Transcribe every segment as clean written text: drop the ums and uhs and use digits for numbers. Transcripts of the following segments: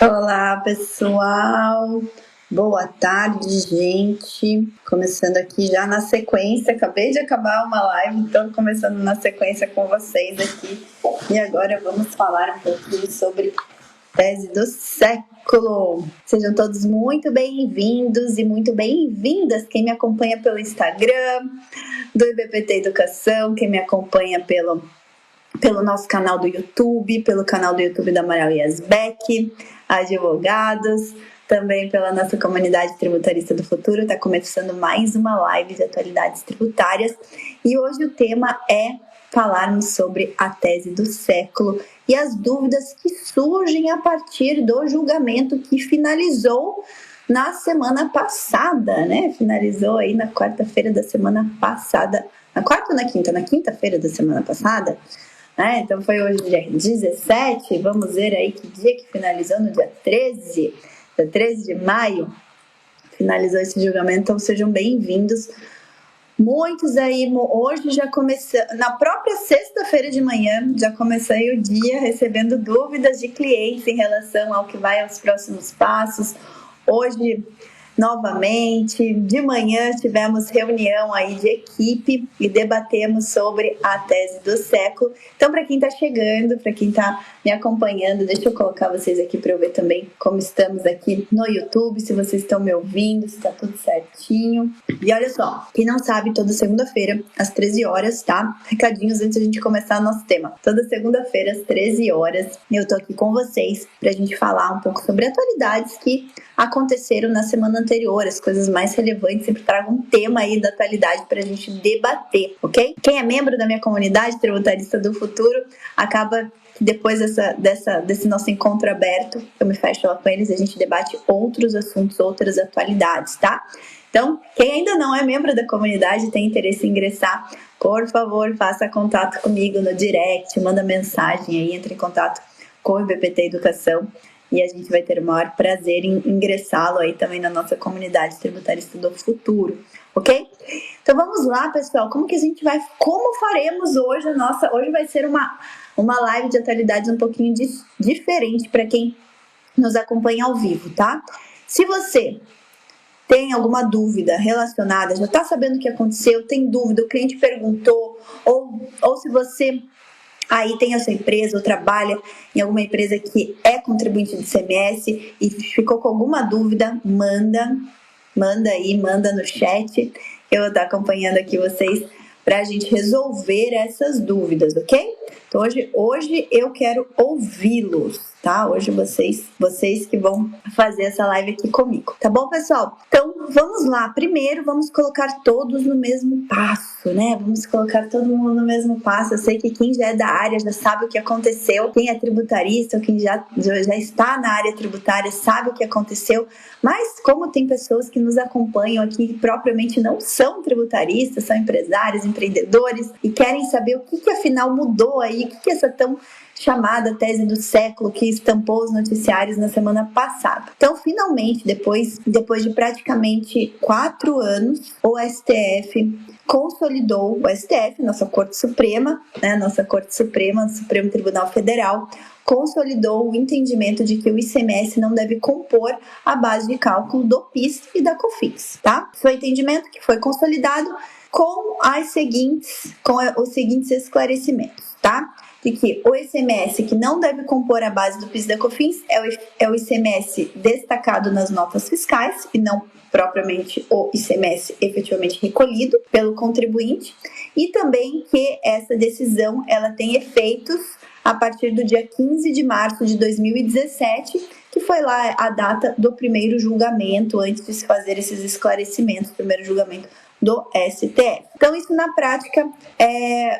Olá, pessoal. Boa tarde, gente. Começando aqui já na sequência. Acabei de acabar uma live, então começando na sequência com vocês aqui. E agora vamos falar um pouquinho sobre tese do século. Sejam todos muito bem-vindos e muito bem-vindas. Quem me acompanha pelo Instagram do IBPT Educação, quem me acompanha pelo nosso canal do YouTube, pelo canal do YouTube da Amaral Yazbek, advogados, também pela nossa comunidade tributarista do futuro. Está começando mais uma live de atualidades tributárias e hoje o tema é falarmos sobre a tese do século e as dúvidas que surgem a partir do julgamento que finalizou na semana passada, né? Finalizou aí na quarta-feira da semana passada. Na quarta ou na quinta? Na quinta-feira da semana passada. Então foi hoje dia 17, vamos ver aí que dia que finalizou, no dia 13 de maio, finalizou esse julgamento, então sejam bem-vindos. Muitos aí, hoje já comecei, na própria sexta-feira de manhã, já comecei o dia recebendo dúvidas de clientes em relação ao que vai aos próximos passos. Hoje, novamente, de manhã tivemos reunião aí de equipe e debatemos sobre a tese do século. Então, para quem está chegando, para quem está me acompanhando, deixa eu colocar vocês aqui para eu ver também como estamos aqui no YouTube, se vocês estão me ouvindo, se está tudo certinho. E olha só, quem não sabe, toda segunda-feira, às 13 horas, tá? Recadinhos antes de a gente começar o nosso tema. Toda segunda-feira, às 13 horas, eu tô aqui com vocês para a gente falar um pouco sobre atualidades que aconteceram na semana anterior, as coisas mais relevantes. Sempre trago um tema aí da atualidade para a gente debater, ok? Quem é membro da minha comunidade tributarista do futuro, acaba depois desse nosso encontro aberto, eu me fecho lá com eles e a gente debate outros assuntos, outras atualidades, tá? Então, quem ainda não é membro da comunidade e tem interesse em ingressar, por favor, faça contato comigo no direct, manda mensagem aí, entre em contato com o IBPT Educação e a gente vai ter o maior prazer em ingressá-lo aí também na nossa comunidade tributarista do futuro, ok? Então vamos lá, pessoal, como faremos hoje hoje vai ser uma live de atualidades um pouquinho diferente para quem nos acompanha ao vivo, tá? Se você tem alguma dúvida relacionada, já está sabendo o que aconteceu, tem dúvida, o cliente perguntou, ou se você aí tem a sua empresa ou trabalha em alguma empresa que é contribuinte do ICMS e ficou com alguma dúvida, manda no chat. Eu vou estar acompanhando aqui vocês para a gente resolver essas dúvidas, ok? Então hoje eu quero ouvi-los, tá? Hoje vocês que vão fazer essa live aqui comigo, tá bom, pessoal? Então vamos lá, primeiro vamos colocar todos no mesmo passo, né? Vamos colocar todo mundo no mesmo passo. Eu sei que quem já é da área já sabe o que aconteceu, quem é tributarista ou quem já está na área tributária sabe o que aconteceu, mas como tem pessoas que nos acompanham aqui que propriamente não são tributaristas, são empresários, empreendedores e querem saber o que afinal mudou aí, o que é essa tão chamada tese do século que estampou os noticiários na semana passada. Então, finalmente, depois de praticamente 4 anos, o STF consolidou, nossa Corte Suprema, né, o Supremo Tribunal Federal, consolidou o entendimento de que o ICMS não deve compor a base de cálculo do PIS e da COFINS, tá? Foi o entendimento que foi consolidado com os seguintes esclarecimentos, tá? De que o ICMS que não deve compor a base do PIS e da COFINS é o ICMS destacado nas notas fiscais e não propriamente o ICMS efetivamente recolhido pelo contribuinte, e também que essa decisão ela tem efeitos a partir do dia 15 de março de 2017, que foi lá a data do primeiro julgamento, antes de se fazer esses esclarecimentos, primeiro julgamento do STF. Então, isso na prática,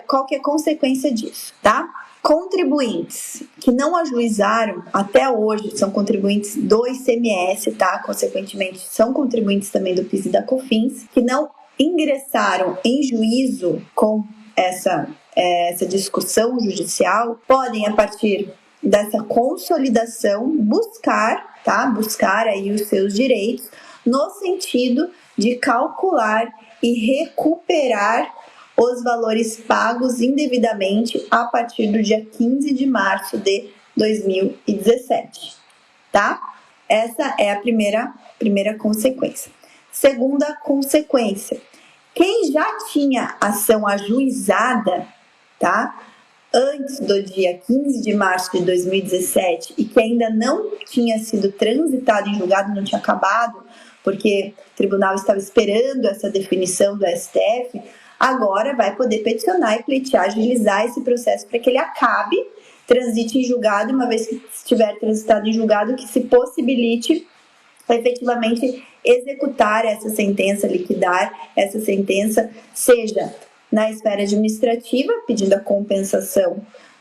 qual que é a consequência disso, tá? Contribuintes que não ajuizaram até hoje são contribuintes do ICMS, tá? Consequentemente, são contribuintes também do PIS e da COFINS, que não ingressaram em juízo com essa discussão judicial, podem, a partir dessa consolidação, buscar aí os seus direitos no sentido de calcular e recuperar os valores pagos indevidamente a partir do dia 15 de março de 2017. tá? Essa é a primeira consequência. Segunda consequência, quem já tinha ação ajuizada, tá? Antes do dia 15 de março de 2017 e que ainda não tinha sido transitado em julgado, não tinha acabado, porque o tribunal estava esperando essa definição do STF, agora vai poder peticionar e pleitear, agilizar esse processo para que ele acabe, transite em julgado, uma vez que estiver transitado em julgado, que se possibilite efetivamente executar essa sentença, liquidar essa sentença, seja na esfera administrativa, pedindo a compensação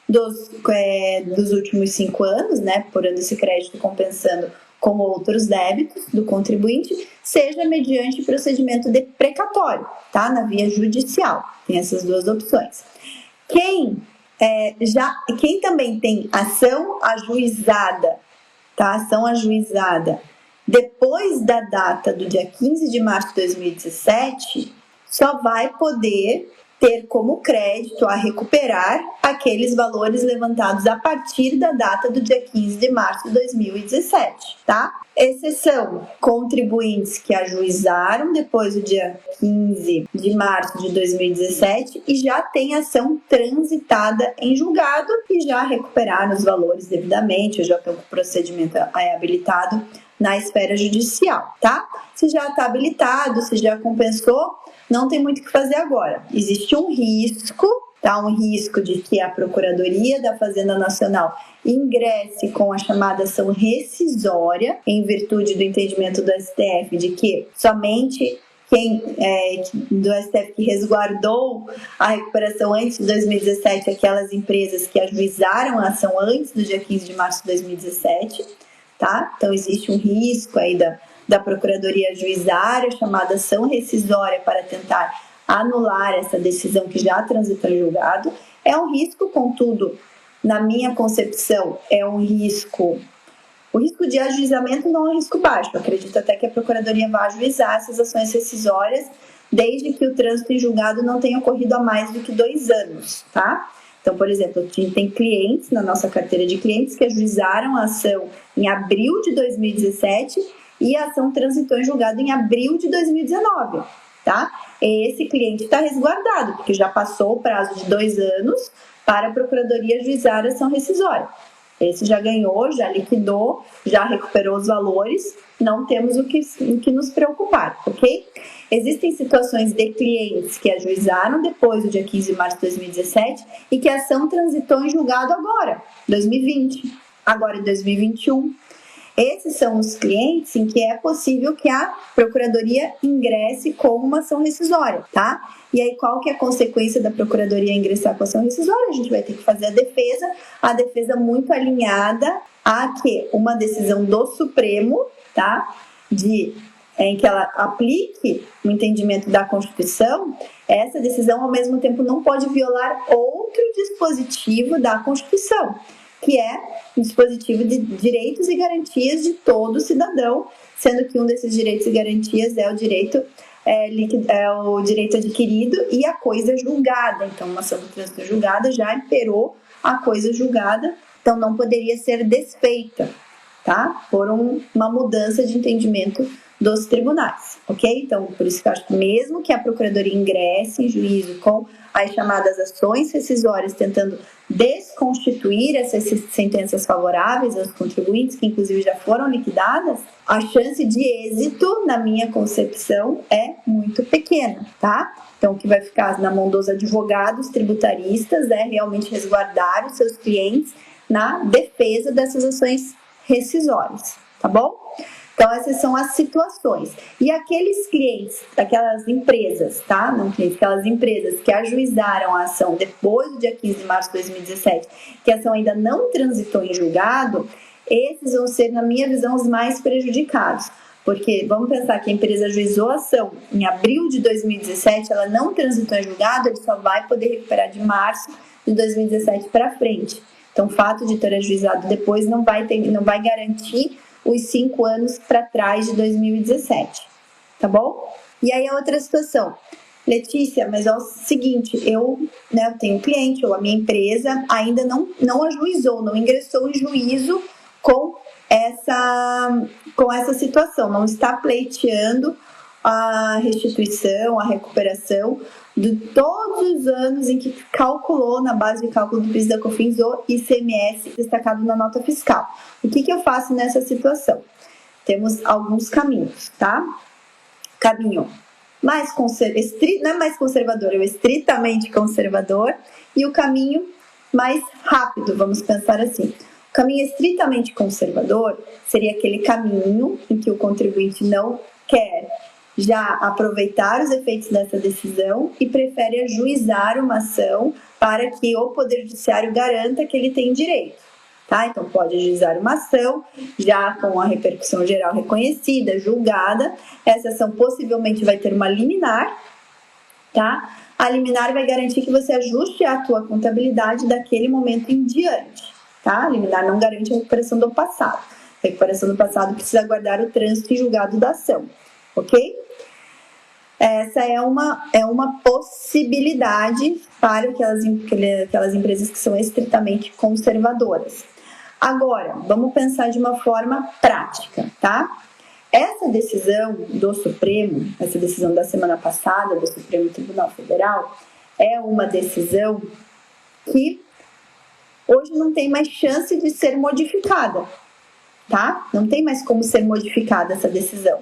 dos últimos 5 anos, né, por ano esse crédito compensando com outros débitos do contribuinte, seja mediante procedimento de precatório, tá, na via judicial. Tem essas duas opções. Quem também tem ação ajuizada, tá, ação ajuizada depois da data do dia 15 de março de 2017, só vai poder ter como crédito a recuperar aqueles valores levantados a partir da data do dia 15 de março de 2017, tá? Exceção, contribuintes que ajuizaram depois do dia 15 de março de 2017 e já têm ação transitada em julgado e já recuperaram os valores devidamente, ou já estão com o procedimento habilitado na esfera judicial, tá? Se já está habilitado, se já compensou, não tem muito o que fazer agora. Existe um risco, tá? Um risco de que a Procuradoria da Fazenda Nacional ingresse com a chamada ação rescisória, em virtude do entendimento do STF de que somente quem do STF que resguardou a recuperação antes de 2017, aquelas empresas que ajuizaram a ação antes do dia 15 de março de 2017, tá? Então existe um risco aí da Procuradoria ajuizar a chamada ação rescisória para tentar anular essa decisão que já transitou em julgado. É um risco, contudo, na minha concepção, o risco de ajuizamento não é um risco baixo. Eu acredito até que a Procuradoria vai ajuizar essas ações rescisórias desde que o trânsito em julgado não tenha ocorrido há mais do que 2 anos, tá? Então, por exemplo, tem clientes na nossa carteira de clientes que ajuizaram a ação em abril de 2017 e a ação transitou em julgado em abril de 2019, tá? Esse cliente está resguardado, porque já passou o prazo de 2 anos para a Procuradoria ajuizar a ação rescisória. Esse já ganhou, já liquidou, já recuperou os valores, não temos o que nos preocupar, ok? Existem situações de clientes que ajuizaram depois do dia 15 de março de 2017 e que a ação transitou em julgado agora, 2020, agora em 2021. Esses são os clientes em que é possível que a Procuradoria ingresse com uma ação rescisória, tá? E aí, qual que é a consequência da Procuradoria ingressar com a ação rescisória? A gente vai ter que fazer a defesa muito alinhada a que uma decisão do Supremo, tá? Em que ela aplique o entendimento da Constituição, essa decisão, ao mesmo tempo, não pode violar outro dispositivo da Constituição, que é o dispositivo de direitos e garantias de todo cidadão, sendo que um desses direitos e garantias é o direito adquirido e a coisa julgada. Então, uma ação do trânsito julgada já imperou a coisa julgada, então não poderia ser desfeita, tá? Por uma mudança de entendimento dos tribunais, ok? Então, por isso que eu acho que mesmo que a Procuradoria ingresse em juízo com as chamadas ações rescisórias, tentando desconstituir essas sentenças favoráveis aos contribuintes, que inclusive já foram liquidadas, a chance de êxito, na minha concepção, é muito pequena, tá? Então, o que vai ficar na mão dos advogados tributaristas é realmente resguardar os seus clientes na defesa dessas ações rescisórias, tá bom? Então, essas são as situações. E aqueles clientes, aquelas empresas, tá? Não clientes, aquelas empresas que ajuizaram a ação depois do dia 15 de março de 2017, que a ação ainda não transitou em julgado, esses vão ser, na minha visão, os mais prejudicados. Porque vamos pensar que a empresa ajuizou a ação em abril de 2017, ela não transitou em julgado, ele só vai poder recuperar de março de 2017 para frente. Então, o fato de ter ajuizado depois não vai garantir os 5 anos para trás de 2017, tá bom? E aí a outra situação, Letícia, mas é o seguinte, eu tenho um cliente ou a minha empresa ainda não ajuizou, não ingressou em juízo com com essa situação, não está pleiteando a restituição, a recuperação de todos os anos em que calculou na base de cálculo do PIS da COFINS o ICMS destacado na nota fiscal. O que eu faço nessa situação? Temos alguns caminhos, tá? Caminho mais não é mais conservador, é o estritamente conservador, e o caminho mais rápido, vamos pensar assim. O caminho estritamente conservador seria aquele caminho em que o contribuinte não quer já aproveitar os efeitos dessa decisão e prefere ajuizar uma ação para que o Poder Judiciário garanta que ele tem direito. Tá? Então, pode ajuizar uma ação, já com a repercussão geral reconhecida, julgada. Essa ação possivelmente vai ter uma liminar, tá? A liminar vai garantir que você ajuste a tua contabilidade daquele momento em diante, tá? A liminar não garante a recuperação do passado. A recuperação do passado precisa aguardar o trânsito e julgado da ação, ok? Essa é uma possibilidade para aquelas empresas que são estritamente conservadoras. Agora, vamos pensar de uma forma prática, tá? Essa decisão do Supremo, essa decisão da semana passada do Supremo Tribunal Federal, é uma decisão que hoje não tem mais chance de ser modificada, tá? Não tem mais como ser modificada essa decisão.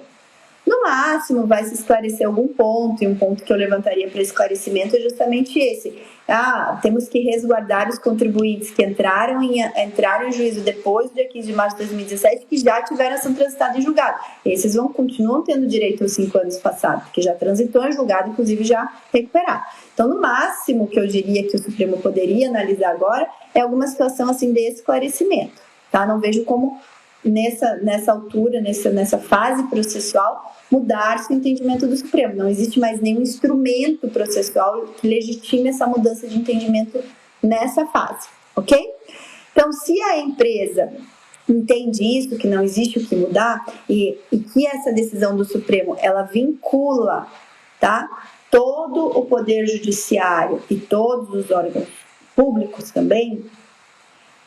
No máximo, vai se esclarecer algum ponto, e um ponto que eu levantaria para esclarecimento é justamente esse. Temos que resguardar os contribuintes que entraram em juízo depois do dia 15 de março de 2017, que já tiveram ação transitada em julgado. Esses continuam tendo direito aos 5 anos passados, porque já transitou em julgado, inclusive já recuperar. Então, no máximo que eu diria que o Supremo poderia analisar agora é alguma situação assim de esclarecimento, tá? Não vejo como nessa altura, nessa fase processual, mudar-se o entendimento do Supremo. Não existe mais nenhum instrumento processual que legitime essa mudança de entendimento nessa fase, ok? Então, se a empresa entende isso, que não existe o que mudar, e que essa decisão do Supremo, ela vincula, tá, todo o Poder Judiciário e todos os órgãos públicos também,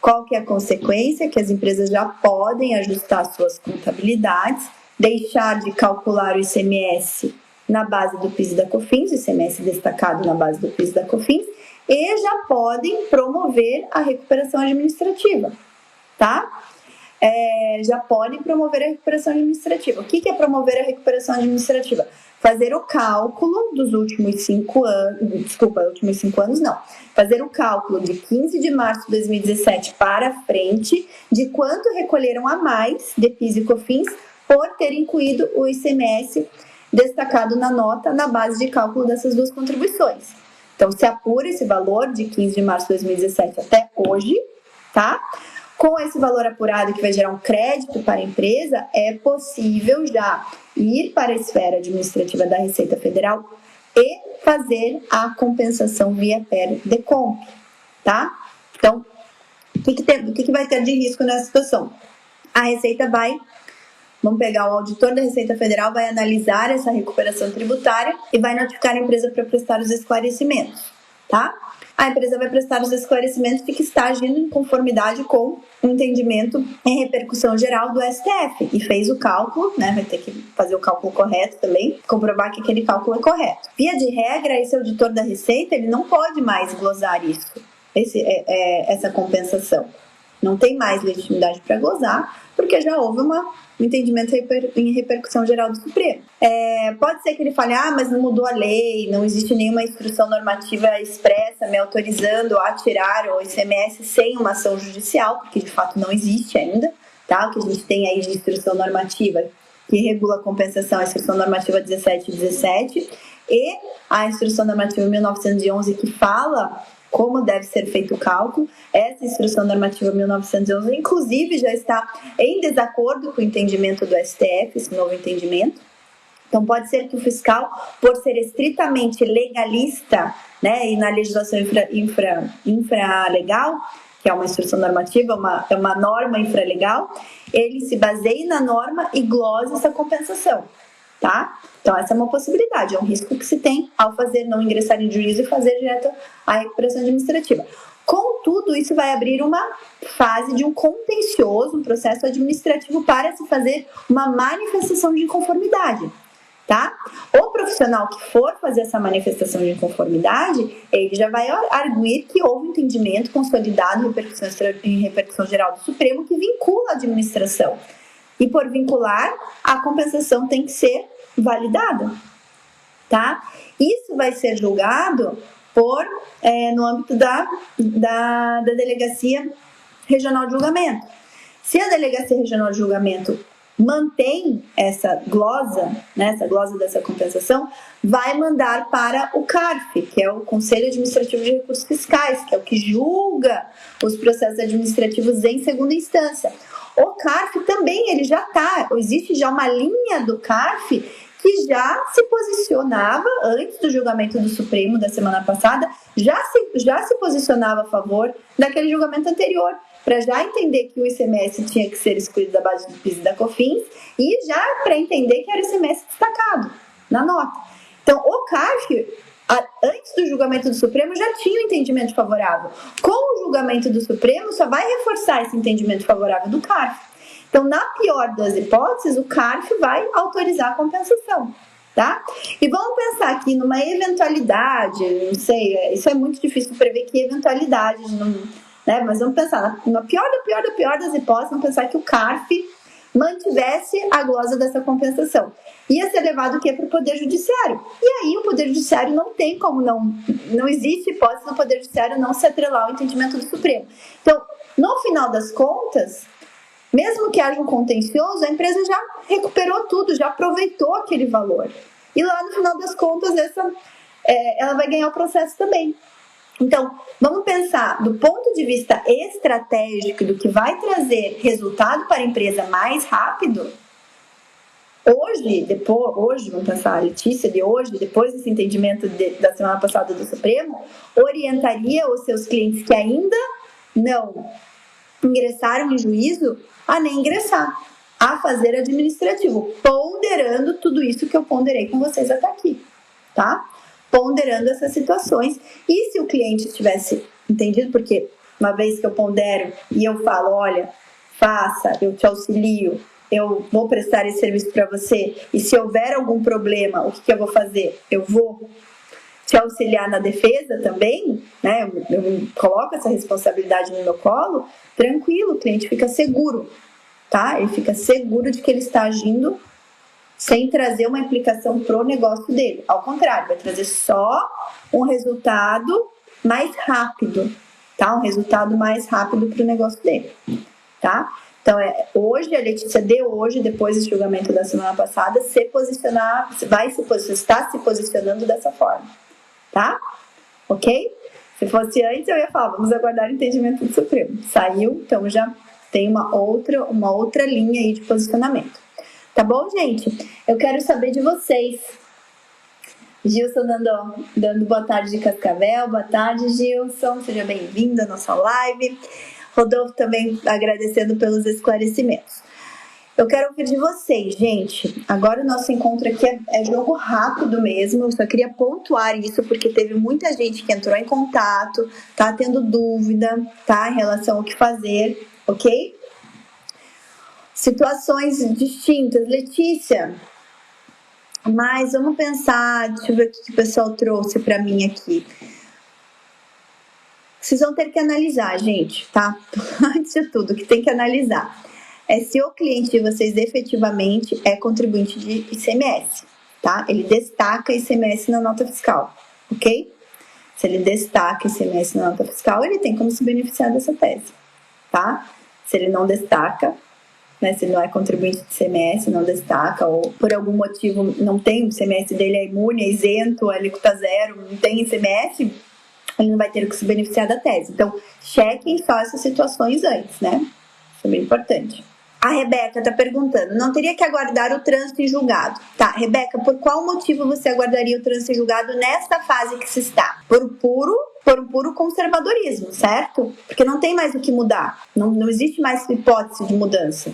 qual que é a consequência? Que as empresas já podem ajustar suas contabilidades, deixar de calcular o ICMS na base do PIS e da COFINS, o ICMS destacado na base do PIS e da COFINS, e já podem promover a recuperação administrativa, tá? Já podem promover a recuperação administrativa. O que é promover a recuperação administrativa? Fazer o cálculo dos últimos 5 anos, fazer o cálculo de 15 de março de 2017 para frente, de quanto recolheram a mais de PIS e COFINS por ter incluído o ICMS destacado na nota na base de cálculo dessas duas contribuições. Então, se apura esse valor de 15 de março de 2017 até hoje, tá? Com esse valor apurado que vai gerar um crédito para a empresa, é possível já ir para a esfera administrativa da Receita Federal e fazer a compensação via per decomp, tá? Então, o que vai ter de risco nessa situação? A Receita vamos pegar o auditor da Receita Federal, vai analisar essa recuperação tributária e vai notificar a empresa para prestar os esclarecimentos, tá? A empresa vai prestar os esclarecimentos de que está agindo em conformidade com o entendimento em repercussão geral do STF e fez o cálculo, né? Vai ter que fazer o cálculo correto também, comprovar que aquele cálculo é correto. Via de regra, esse auditor da Receita, ele não pode mais glosar essa compensação. Não tem mais legitimidade para glosar, porque já houve um entendimento em repercussão geral do Supremo. Pode ser que ele fale, mas não mudou a lei, não existe nenhuma instrução normativa expressa me autorizando a tirar o ICMS sem uma ação judicial, porque de fato não existe ainda, tá? O que a gente tem aí de instrução normativa que regula a compensação, a instrução normativa 1717 e a instrução normativa 1911 que fala como deve ser feito o cálculo. Essa instrução normativa 1911, inclusive, já está em desacordo com o entendimento do STF, esse novo entendimento. Então, pode ser que o fiscal, por ser estritamente legalista, né, e na legislação infralegal, que é uma instrução normativa, é uma norma infralegal, ele se baseie na norma e glose essa compensação, tá? Então, essa é uma possibilidade, é um risco que se tem ao não ingressar em juízo e fazer direto a recuperação administrativa. Contudo, isso vai abrir uma fase de um contencioso, um processo administrativo para se fazer uma manifestação de inconformidade, tá? O profissional que for fazer essa manifestação de inconformidade, ele já vai arguir que houve entendimento consolidado em repercussão geral do Supremo que vincula a administração. E por vincular, a compensação tem que ser validada, tá? Isso vai ser julgado no âmbito da Delegacia Regional de Julgamento. Se a Delegacia Regional de Julgamento mantém essa glosa, né, essa glosa dessa compensação, vai mandar para o CARF, que é o Conselho Administrativo de Recursos Fiscais, que é o que julga os processos administrativos em segunda instância. O CARF também, existe já uma linha do CARF que já se posicionava, antes do julgamento do Supremo da semana passada, já se posicionava a favor daquele julgamento anterior, para já entender que o ICMS tinha que ser excluído da base do PIS e da COFINS, e já para entender que era o ICMS destacado na nota. Então, o CARF, antes do julgamento do Supremo, já tinha um entendimento favorável. Com o julgamento do Supremo, só vai reforçar esse entendimento favorável do CARF. Então, na pior das hipóteses, o CARF vai autorizar a compensação, tá? E vamos pensar aqui numa eventualidade, não sei, isso é muito difícil prever que eventualidade, né? Mas vamos pensar, na pior das hipóteses, vamos pensar que o CARF mantivesse a glosa dessa compensação. Ia ser levado o quê? Para o Poder Judiciário. E aí o Poder Judiciário não tem como não existe hipótese do Poder Judiciário não se atrelar ao entendimento do Supremo. Então, no final das contas, mesmo que haja um contencioso, a empresa já recuperou tudo, já aproveitou aquele valor. E lá no final das contas, ela vai ganhar o processo também. Então, vamos pensar do ponto de vista estratégico do que vai trazer resultado para a empresa mais rápido. Hoje, vamos pensar, a Letícia de hoje, depois desse entendimento da semana passada do Supremo, orientaria os seus clientes que ainda não ingressaram em juízo a nem ingressar, a fazer administrativo, ponderando tudo isso que eu ponderei com vocês até aqui, tá? Ponderando essas situações. E se o cliente tivesse entendido, porque uma vez que eu pondero e eu falo, olha, faça, eu te auxilio, eu vou prestar esse serviço para você, e se houver algum problema, o que eu vou fazer? Eu vou te auxiliar na defesa também, né? Eu coloco essa responsabilidade no meu colo, tranquilo, o cliente fica seguro, tá? Ele fica seguro de que ele está agindo sem trazer uma implicação pro negócio dele. Ao contrário, vai trazer só um resultado mais rápido, tá? Um resultado mais rápido pro negócio dele, tá? Então, hoje, a Letícia depois do julgamento da semana passada, está se posicionando dessa forma, tá? Ok? Se fosse antes, eu ia falar, vamos aguardar o entendimento do Supremo. Saiu, então já tem uma outra linha aí de posicionamento. Tá bom, gente? Eu quero saber de vocês. Gilson dando boa tarde de Cascavel. Boa tarde, Gilson. Seja bem-vindo à nossa live. Rodolfo também agradecendo pelos esclarecimentos. Eu quero ouvir de vocês, gente. Agora o nosso encontro aqui é jogo rápido mesmo. Eu só queria pontuar isso porque teve muita gente que entrou em contato, tá tendo dúvida, tá, em relação ao que fazer, ok? Situações distintas. Letícia, mas vamos pensar, deixa eu ver o que o pessoal trouxe para mim aqui. Vocês vão ter que analisar, gente, tá? Antes de tudo, o que tem que analisar é se o cliente de vocês efetivamente é contribuinte de ICMS, tá? Ele destaca ICMS na nota fiscal, ok? Se ele destaca ICMS na nota fiscal, ele tem como se beneficiar dessa tese, tá? Se ele não destaca, né, se ele não é contribuinte de ICMS, não destaca, ou por algum motivo não tem, o ICMS dele é imune, é isento, a alíquota zero, não tem ICMS, ele não vai ter que se beneficiar da tese. Então, chequem só essas situações antes, né? Isso é bem importante. A Rebeca está perguntando, não teria que aguardar o trânsito em julgado? Tá, Rebeca, por qual motivo você aguardaria o trânsito em julgado nesta fase que se está? Por um puro conservadorismo, certo? Porque não tem mais o que mudar, não existe mais hipótese de mudança.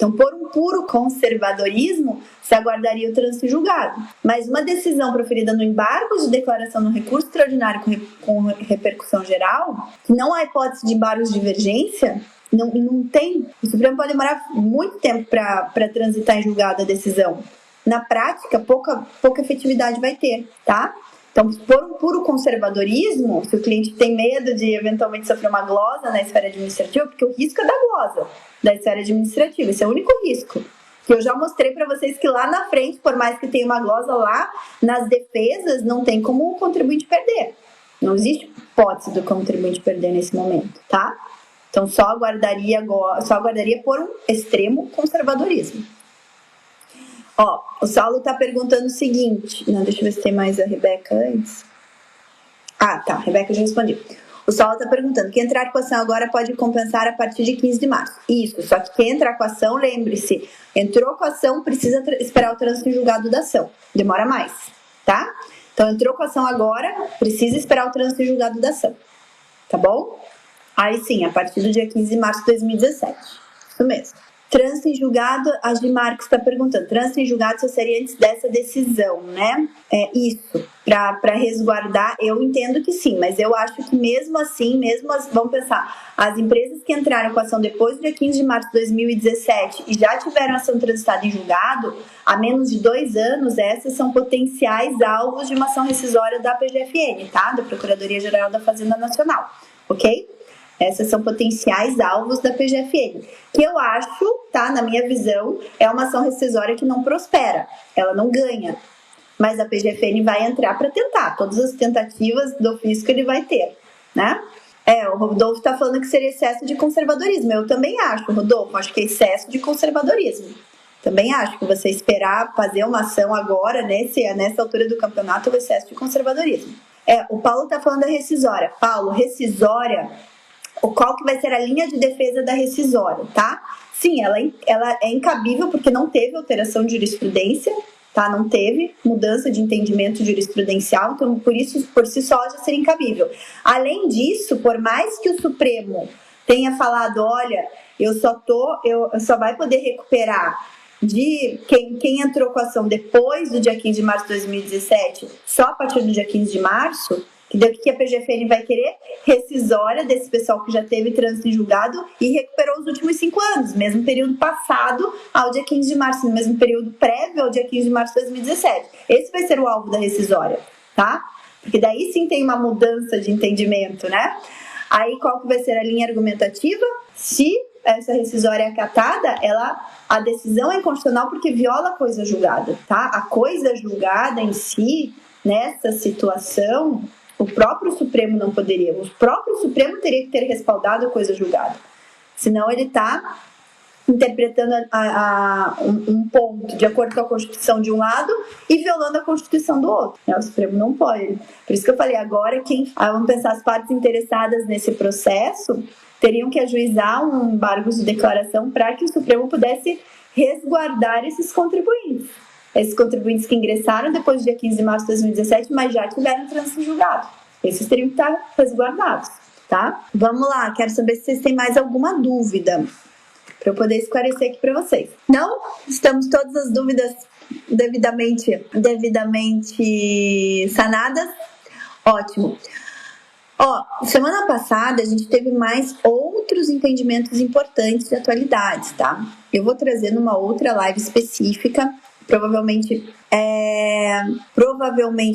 Então, por um puro conservadorismo, se aguardaria o trânsito em julgado. Mas uma decisão proferida no embargo de declaração no recurso extraordinário com repercussão geral, que não há hipótese de embargo de divergência, não tem. O Supremo pode demorar muito tempo para transitar em julgado a decisão. Na prática, pouca efetividade vai ter, tá? Então, por um puro conservadorismo, se o cliente tem medo de eventualmente sofrer uma glosa na esfera administrativa, porque o risco é da glosa da esfera administrativa, esse é o único risco. Que eu já mostrei para vocês que lá na frente, por mais que tenha uma glosa lá, nas defesas não tem como o contribuinte perder. Não existe hipótese do contribuinte perder nesse momento, tá? Então, só aguardaria por um extremo conservadorismo. Ó, o Saulo está perguntando o seguinte. Não, deixa eu ver se tem mais a Rebeca antes. Ah, tá. A Rebeca já respondi. O Saulo está perguntando: quem entrar com a ação agora pode compensar a partir de 15 de março. Isso, só que quem entrar com a ação, lembre-se, entrou com a ação, precisa esperar o trânsito em julgado da ação. Demora mais, tá? Então, entrou com a ação agora, precisa esperar o trânsito em julgado da ação. Tá bom? Aí sim, a partir do dia 15 de março de 2017. Isso mesmo. Trânsito em julgado, a Gi Marques está perguntando. Trânsito em julgado só seria antes dessa decisão, né? Isso, para resguardar, eu entendo que sim, mas eu acho que mesmo assim, vamos pensar, as empresas que entraram com a ação depois do dia 15 de março de 2017 e já tiveram ação transitada em julgado, há menos de 2 anos, essas são potenciais alvos de uma ação rescisória da PGFN, tá? Da Procuradoria-Geral da Fazenda Nacional, ok? Essas são potenciais alvos da PGFN, que eu acho, tá, na minha visão, é uma ação rescisória que não prospera, ela não ganha, mas a PGFN vai entrar para tentar, todas as tentativas do fisco ele vai ter, né? O Rodolfo está falando que seria excesso de conservadorismo, eu também acho, Rodolfo, acho que é excesso de conservadorismo. Também acho que você esperar fazer uma ação agora, nessa altura do campeonato, é um excesso de conservadorismo. O Paulo está falando da rescisória. Paulo, rescisória... Qual que vai ser a linha de defesa da rescisória, tá? Sim, ela é incabível porque não teve alteração de jurisprudência, tá? Não teve mudança de entendimento jurisprudencial, então por isso, por si só, já seria incabível. Além disso, por mais que o Supremo tenha falado, olha, eu só vai poder recuperar de quem entrou com a ação depois do dia 15 de março de 2017, só a partir do dia 15 de março, que a PGFN vai querer rescisória desse pessoal que já teve trânsito em julgado e recuperou os últimos 5 anos, mesmo período passado ao dia 15 de março, no mesmo período prévio ao dia 15 de março de 2017. Esse vai ser o alvo da rescisória, tá? Porque daí sim tem uma mudança de entendimento, né? Aí qual que vai ser a linha argumentativa? Se essa rescisória é acatada, a decisão é inconstitucional porque viola a coisa julgada, tá? A coisa julgada em si, nessa situação... O próprio Supremo não poderia. O próprio Supremo teria que ter respaldado a coisa julgada. Senão ele está interpretando um ponto de acordo com a Constituição de um lado e violando a Constituição do outro. O Supremo não pode. Por isso que eu falei, agora vamos pensar, as partes interessadas nesse processo teriam que ajuizar um embargo de declaração para que o Supremo pudesse resguardar esses contribuintes. Esses contribuintes que ingressaram depois do dia 15 de março de 2017, mas já tiveram trânsito julgado. Esses teriam que estar resguardados, tá? Vamos lá, quero saber se vocês têm mais alguma dúvida para eu poder esclarecer aqui para vocês. Não? Estamos todas as dúvidas devidamente sanadas? Ótimo. Semana passada a gente teve mais outros entendimentos importantes de atualidades, tá? Eu vou trazer numa outra live específica. Provavelmente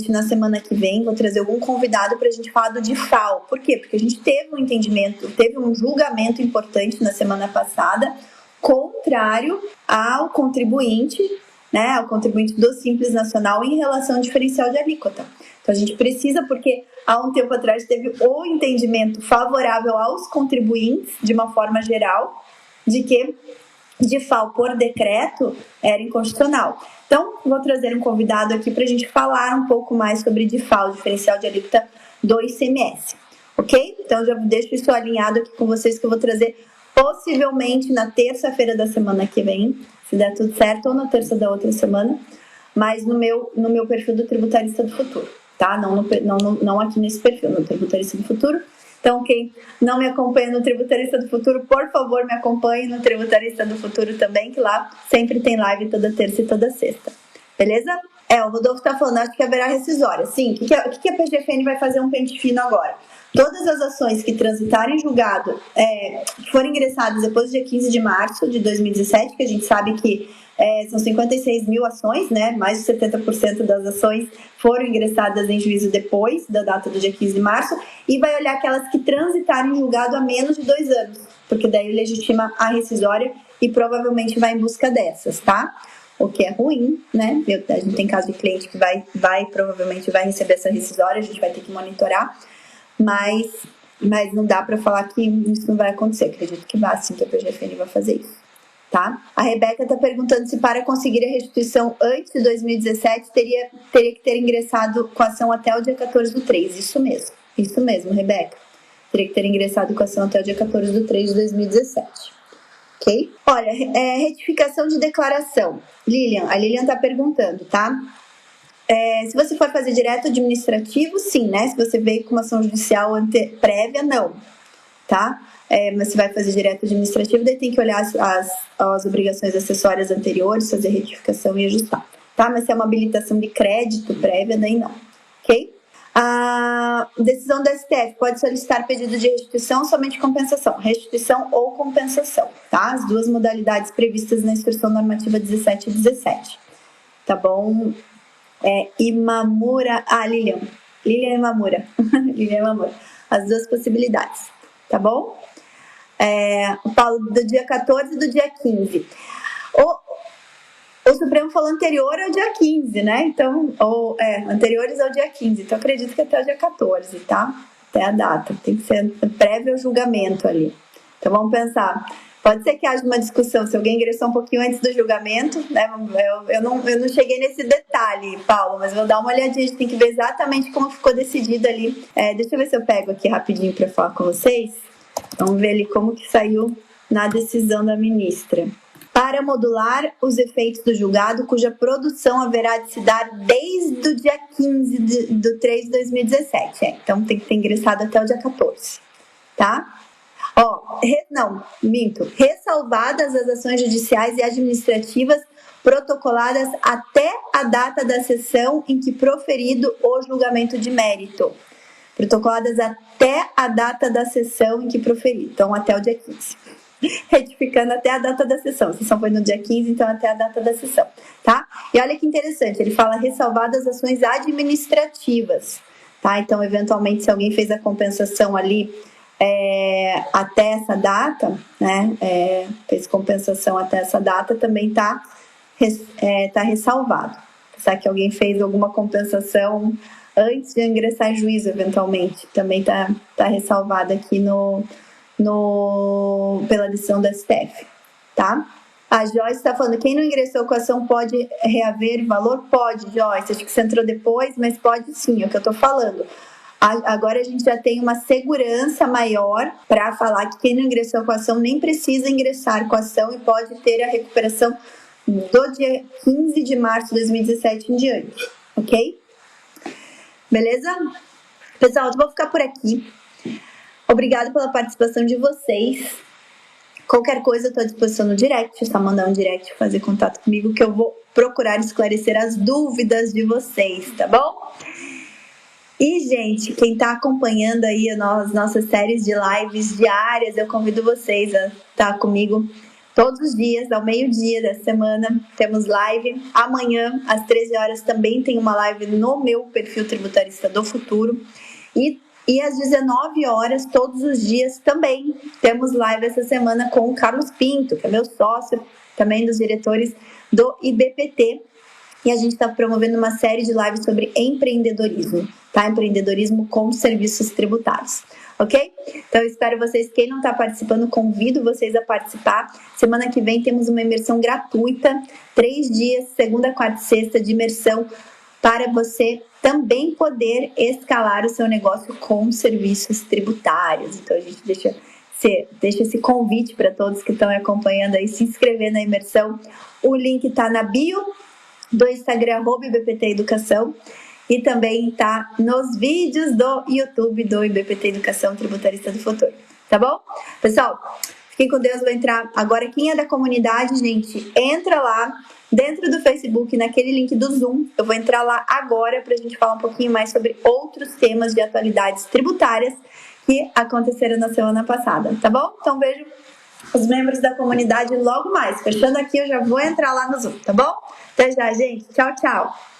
na semana que vem vou trazer algum convidado para a gente falar do DIFAL. Por quê? Porque a gente teve um julgamento importante na semana passada, contrário ao contribuinte, né, ao contribuinte do Simples Nacional em relação ao diferencial de alíquota. Então a gente precisa, porque há um tempo atrás teve o entendimento favorável aos contribuintes, de uma forma geral, de que DIFAL por decreto era inconstitucional. Então, vou trazer um convidado aqui para a gente falar um pouco mais sobre DIFAL, diferencial de alíquota do ICMS, ok? Então, já deixo isso alinhado aqui com vocês, que eu vou trazer possivelmente na terça-feira da semana que vem, se der tudo certo, ou na terça da outra semana, mas no meu perfil do Tributarista do Futuro, tá? Não aqui nesse perfil, no Tributarista do Futuro. Então, quem não me acompanha no Tributarista do Futuro, por favor, me acompanhe no Tributarista do Futuro também, que lá sempre tem live toda terça e toda sexta. Beleza? O Rodolfo tá falando, acho que haverá rescisória. Sim, o que a PGFN vai fazer um pente fino agora? Todas as ações que transitarem em julgado, que forem ingressadas depois do dia 15 de março de 2017, que a gente sabe que são 56 mil ações, né? Mais de 70% das ações foram ingressadas em juízo depois da data do dia 15 de março, e vai olhar aquelas que transitarem em julgado há menos de 2 anos, porque daí legitima a rescisória e provavelmente vai em busca dessas, tá? O que é ruim, né? A gente tem caso de cliente que provavelmente vai receber essa rescisória, a gente vai ter que monitorar, mas não dá para falar que isso não vai acontecer. Acredito que vai, sim, que a PGFN vai fazer isso, tá? A Rebeca está perguntando se para conseguir a restituição antes de 2017 teria que ter ingressado com a ação até o dia 14/3. Isso mesmo, Rebeca. Teria que ter ingressado com a ação até o dia 14/3 de 2017. Ok? Olha, retificação de declaração. A Lilian está perguntando, tá? Se você for fazer direto administrativo, sim, né? Se você veio com uma ação judicial prévia, não, tá? Mas se vai fazer direto administrativo, daí tem que olhar as obrigações acessórias anteriores, fazer retificação e ajustar, tá? Mas se é uma habilitação de crédito prévia, daí não, ok? A decisão do STF pode solicitar pedido de restituição ou somente compensação, restituição ou compensação, tá? As duas modalidades previstas na Instrução Normativa 17 e 17, tá bom? Imamura, Lilian Imamura, Lilian Imamura, as duas possibilidades, tá bom? O Paulo, do dia 14 e do dia 15. O Supremo falou anterior ao dia 15, né? Então, anteriores ao dia 15. Então, acredito que até o dia 14, tá? Até a data. Tem que ser prévio ao julgamento ali. Então, vamos pensar. Pode ser que haja uma discussão se alguém ingressou um pouquinho antes do julgamento, né? Eu não cheguei nesse detalhe, Paulo, mas vou dar uma olhadinha. A gente tem que ver exatamente como ficou decidido ali. Deixa eu ver se eu pego aqui rapidinho para falar com vocês. Vamos ver ali como que saiu na decisão da ministra. Para modular os efeitos do julgado, cuja produção haverá de se dar desde o dia 15 de 3 de 2017. Então, tem que ter ingressado até o dia 14, tá? Ressalvadas as ações judiciais e administrativas protocoladas até a data da sessão em que proferido o julgamento de mérito. Protocoladas até a data da sessão em que proferido. Então, até o dia 15. Retificando até a data da sessão. A sessão foi no dia 15, então até a data da sessão, tá? E olha que interessante, ele fala ressalvadas ações administrativas, tá? Então, eventualmente, se alguém fez a compensação ali até essa data, né? Fez compensação até essa data, também tá ressalvado. Sabe que alguém fez alguma compensação antes de ingressar em juízo, eventualmente, também tá ressalvado aqui pela decisão do STF, tá? A Joyce está falando, quem não ingressou com a ação pode reaver valor? Pode, Joyce, acho que você entrou depois, mas pode sim, é o que eu tô falando. Agora a gente já tem uma segurança maior para falar que quem não ingressou com a ação nem precisa ingressar com a ação e pode ter a recuperação do dia 15 de março de 2017 em diante, ok? Beleza? Pessoal, eu vou ficar por aqui. Obrigada pela participação de vocês. Qualquer coisa eu estou à disposição no direct, é só mandar um direct, fazer contato comigo, que eu vou procurar esclarecer as dúvidas de vocês, tá bom? E, gente, quem está acompanhando aí as nossas séries de lives diárias, eu convido vocês a estar comigo todos os dias, ao meio-dia dessa semana. Temos live. Amanhã, às 13 horas, também tem uma live no meu perfil Tributarista do Futuro. E às 19 horas, todos os dias, também temos live essa semana com o Carlos Pinto, que é meu sócio, também dos diretores do IBPT. E a gente está promovendo uma série de lives sobre empreendedorismo, tá? Empreendedorismo com serviços tributários, ok? Então, eu espero vocês, quem não está participando, convido vocês a participar. Semana que vem temos uma imersão gratuita, 3 dias, segunda, quarta e sexta, de imersão, para você também poder escalar o seu negócio com serviços tributários. Então, a gente deixa esse convite para todos que estão acompanhando aí, se inscrever na imersão. O link está na bio do Instagram, @IBPT Educação. e também tá nos vídeos do YouTube do IBPT Educação Tributarista do Futuro, tá bom? Pessoal, fiquem com Deus, vou entrar agora. Quem é da comunidade, gente, entra lá dentro do Facebook, naquele link do Zoom. Eu vou entrar lá agora pra gente falar um pouquinho mais sobre outros temas de atualidades tributárias que aconteceram na semana passada, tá bom? Então vejo os membros da comunidade logo mais. Fechando aqui, eu já vou entrar lá no Zoom, tá bom? Até já, gente. Tchau, tchau.